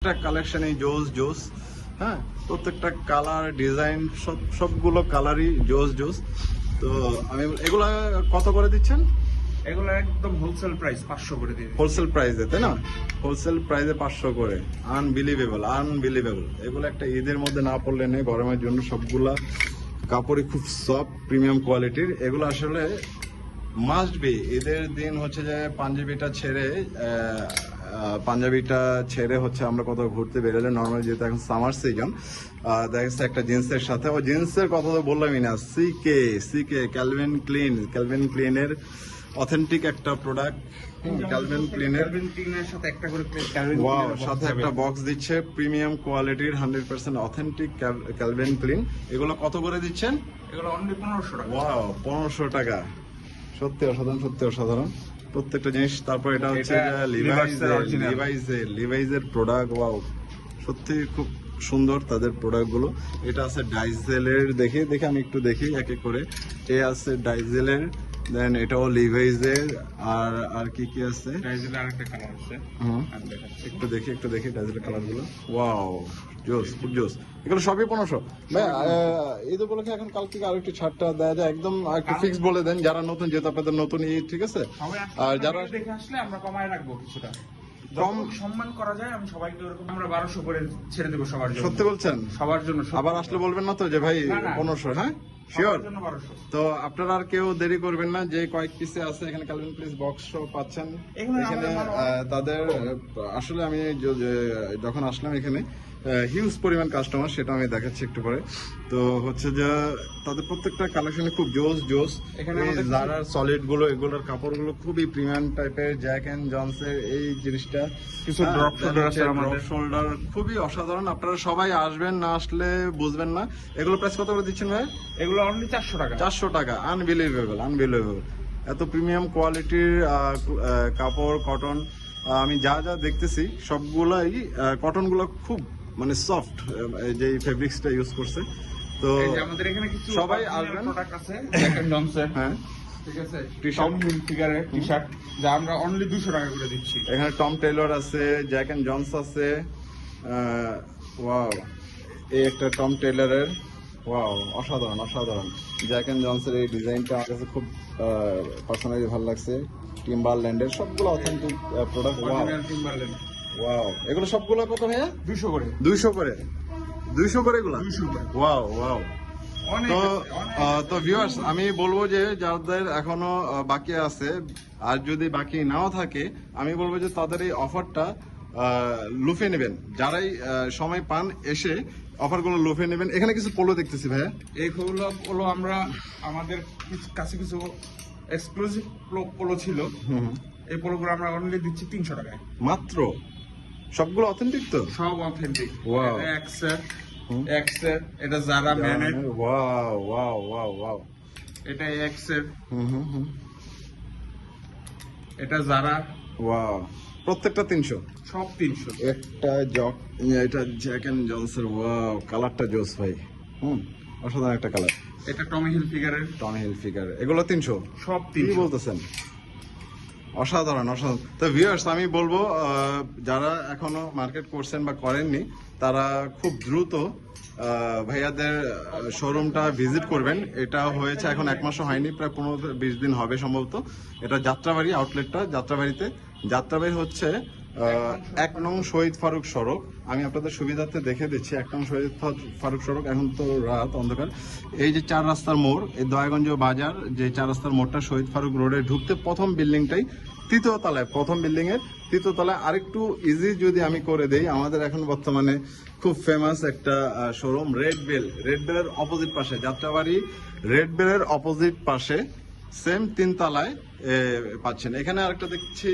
প্রত্যেকটা কালেকশনই জোস জোস। হ্যাঁ, প্রত্যেকটা কালার ডিজাইন সবগুলো কালারই জোস জোস। তো আমি এগুলা কত করে দিচ্ছেন? এগুলো একদম হোলসেল প্রাইস 500 করে দিয়ে দিচ্ছি। হোলসেল প্রাইসে, তাই না? হোলসেল প্রাইসে 500 করে। Unbelievable unbelievable. এগুলো একটা ঈদের মধ্যে না পড়লে নেই, গরমের জন্য। সবগুলা কাপড়ই খুব সফট প্রিমিয়াম কোয়ালিটির। এগুলো আসলে মাস্ট বি। ঈদের দিন হচ্ছে যে পাঞ্জাবিটা ছেড়ে হচ্ছে আমরা কোথাও ঘুরতে বেরোলে, নর্মালি যেহেতু এখন সামার সিজন, দেখা যাচ্ছে একটা জিন্সের সাথে, ও জিন্সের কথা তো বললামই না, সিকে ক্যালভিন ক্লিনের অথেন্টিক একটা প্রোডাক্ট। ক্যালভিন ক্লিনের সাথে একটা করে ওয়াও, সাথে একটা বক্স দিচ্ছে প্রিমিয়াম কোয়ালিটির 100% অথেন্টিক ক্যালভিন ক্লিন। এগুলো কত করে দিচ্ছেন? এগুলো অনলি 1500 টাকা। ওয়াও, 1500 টাকা। সত্যি অসাধারণ, সত্যি অসাধারণ প্রত্যেকটা জিনিস। তারপর এটা হচ্ছে লিভাইজের প্রোডাক্ট। ওয়াও, সত্যি খুব সুন্দর তাদের প্রোডাক্ট গুলো। এটা আছে ডাইজেলের, দেখে আমি একটু দেখি এক এক করে। এ আছে ডাইজেলের, দেন এটাও লিভাইজের। আর কি কি আছে? ডাইজেলের আরেকটা কালার আছে। একটু দেখি ডাইজেলের কালার গুলো। ওয়াও, জোস, খুব জোস। এগুলো সবই 1500। ভাই ঈদ উপলক্ষে এখন কাল থেকে আরো একটু ছাড়টা দেওয়া যায়, একদম একটু ফিক্স বলে দেন, যারা নতুন, যেহেতু আপনাদের নতুন ঈদ, ঠিক আছে? আর যারা দেখে আসলে আমরা কমায় রাখবো কিছুটা, কম সম্মান করা যায়। আমি সবাইকে ওরকম আমরা 1200 করে ছেড়ে দেবো সবার জন্য। সত্যি বলছেন? সবার জন্য। আবার আসলে বলবেন না তো যে ভাই 1500? হ্যাঁ, শিওর। তো আপনারা আর কেউ দেরি করবেন না, যে কয়েক পিসে আছে এখানে ক্যালভিন ক্লিন বক্স পাচ্ছেন এখানে। তাদের আসলে আমি যখন আসলাম এখানে হিউজ পরিমাণ কাস্টমার, সেটা আমি দেখাচ্ছি একটু পরে। তো হচ্ছে যে তাদের প্রত্যেকটা কালেকশনে খুব জোস। এখানে যারা সলিড গুলো, এগুলোর কাপড়গুলো খুবই প্রিমিয়াম টাইপের। জ্যাক এন্ড জনসের এই জিনিসটা, কিছু ড্রপ শোল্ডার খুবই অসাধারণ। আপনারা সবাই আসবেন, না আসলে বুঝবেন না। এগুলো প্রাইস কত করে দিচ্ছেন ভাই? এগুলো অনলি 400 টাকা। 400 টাকা। আনবিলিভেবল। এত প্রিমিয়াম কোয়ালিটির কাপড়, কটন। আমি যা দেখতেছি সবগুলাই কটন গুলো খুব মানে সফট, যে ফেব্রিক্সটা ইউজ করছে। তো আমাদের এখানে কিছু সবাই আসবেন। প্রোডাক্ট আছে জ্যাক এন্ড জনসের। হ্যাঁ, ঠিক আছে। টম ফিগারের টি-শার্ট যা আমরা অনলি 200 টাকা করে দিচ্ছি। এখানে টম টেইলর আছে, জ্যাক এন্ড জনস আছে। ওয়াও, এই একটা টম টেইলরের। ওয়াও, অসাধারণ। জ্যাক এন্ড জনসের এই ডিজাইনটা আমার কাছে খুব পার্সোনালি ভালো লাগছে। টিম্বারল্যান্ডের সবগুলো অথেন্টিক প্রোডাক্ট। ওয়াও, এগুলো সবগুলো কত ভাইয়া? 200 করে। 200 করে এগুলো? 200 করে। ওয়াও। তো ভিউয়ার্স, আমি বলবো যে যাদের এখনো বাকি আছে, আর যদি বাকি নাও থাকে, আমি বলবো যে তাদের এই অফারটা লুফে নেবেন। যারাই সময় পান এসে অফারগুলো লুফে নেবেন। এখানে কিছু পোলো দেখতেছি ভাইয়া। এইগুলো পোলো আমরা আমাদের কাছে কিছু এক্সক্লুসিভ পোলো ছিল। এই পোলোগুলো আমরা অনলি দিচ্ছি 300 টাকায় মাত্র। সবগুলো অথেন্টিক তো? সব অথেন্টিক। ওয়াও, এক্সের এটা জারা ম্যানের। ওয়াও। এটা এক্সের। এটা জারা। ওয়াও, প্রত্যেকটা 300? সব 300। এটা জ্যাক এন্ড জনসের। ওয়াও, কালারটা জোস ভাই। অসাধারণ একটা কালার। এটা টমি হিল ফিগার। এগুলো 300? সব 300। কি বলতেছেন? অসাধারণ। তো ভিউয়ার্স, আমি বলবো যারা এখনো মার্কেট করছেন বা করেননি, তারা খুব দ্রুত ভাইয়াদের শোরুমটা ভিজিট করবেন। এটা হয়েছে এখন 1 মাসও হয়নি, প্রায় 15-20 দিন হবে সম্ভবত। এটা যাত্রাবাড়ি আউটলেটটা। যাত্রাবাড়ি হচ্ছে 1 নং শহীদ ফারুক সড়ক। আমি আপনাদের সুবিধার্থে দেখে দিচ্ছি। 1 নং শহীদ ফারুক সড়ক। এখন তো রাত, অন্ধকার। এই যে 4 রাস্তার মোড়, এই দয়াগঞ্জ বাজার, যে 4 রাস্তার মোড়টা, শহীদ ফারুক রোডে ঢুকতে প্রথম বিল্ডিংটাই, তৃতীয় তলায়, প্রথম বিল্ডিং এর তৃতীয় তলায়। আরেকটু ইজি যদি আমি করে দেই, আমাদের এখন বর্তমানে খুব ফেমাস একটা শোরুম, রেড বেলের অপোজিট পাশে, যাত্রাবাড়ি রেড বেলের অপোজিট পাশে, সেম 3 তলায় পাচ্ছেন। এখানে আরেকটা দেখছি